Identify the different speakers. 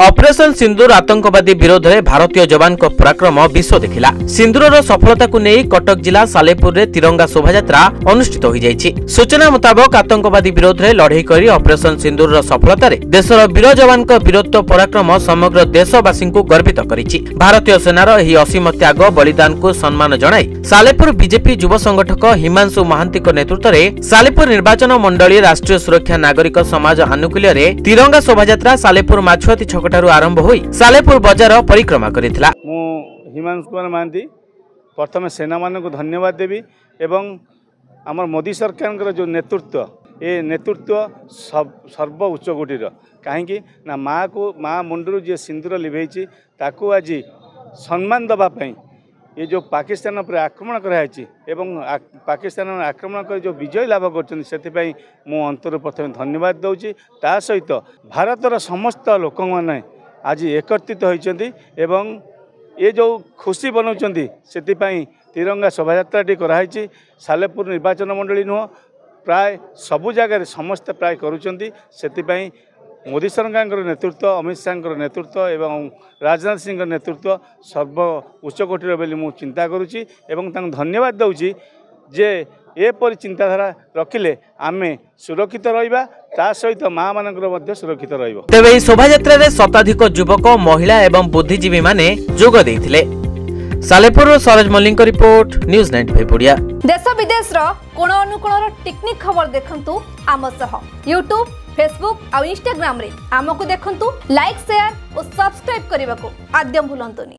Speaker 1: Operation सिंदूर आतंकवादी विरोध में भारतीय जवान को पराक्रम विश्व देखिला। सिंदूर सफलता को नहीं कटक जिला सालेपुर में तिरंगा शोभायात्रा अनुष्ठित हो जायछि। सूचना मुताबक आतंकवादी विरोध में लड़ाई करी ऑपरेशन सिंदूर सफलता रे देशर वीर जवान को वीरत्व पराक्रम समग्र देशवासी को गर्वित करिछि। भारतीय सेनार एही असीम त्याग बलिदान को सम्मान जणाई सालेपुर बीजेपी युव संगठक हिमांशु महांती नेतृत्व में सालेपुर निर्वाचन मंडली राष्ट्रीय सुरक्षा नागरिक समाज आनुकूल्य रे तिरंगा शोभायात्रा सालेपुर माछुआती छकटारू आरंभ होई सालेपुर बजार परिक्रमा करितला।
Speaker 2: मु हिमांशु कुमार महांती प्रथम सेना मान को धन्यवाद देवी एवं आमर मोदी सरकार जो नेतृत्व ए नेतृत्व सर्व उच्च कोटीर कहीं ना माँ मुंडरू जी सिंदूर लिभेची ताकू आज सम्मान दवाई ये जो पाकिस्तान पर आक्रमण कराई एवं पाकिस्तान आक्रमण कर जो विजय लाभ कर अंतर प्रथम धन्यवाद दूची। ता सहित भारतर समस्त लोक मैंने आज एकत्रित होती एवं ये जो खुशी बनाऊँ से तिरंगा शोभायात्रा कराई सालेपुर निर्वाचन मंडली नुह प्राय सबु जगह समस्त प्राय करुँच मोदी सरकार नेतृत्व अमित शाह नेतृत्व एवं राजनाथ सिंह नेतृत्व सर्व उच्च कोटीर बोली मु चिंता करुँची एवं धन्यवाद दूची जे एपरी चिंताधारा रखिले आमे सुरक्षित रहिबा ता सहित माँ मानकर सुरक्षित रहिबो।
Speaker 1: तेबे शोभायात्रा रे शताधिक युवक महिला एवं बुद्धिजीवी माने जोग देथिले। Salepur Saroj Mallick report news 95 Odia.
Speaker 3: देश विदेश रो कोण अनुकोण टेक्निक खबर देखंतु आम सह यूट्यूब फेसबुक और इंस्टाग्राम रे आमको देखंतु लाइक शेयर और सब्सक्राइब करने को आद्यम भूलंतुनी।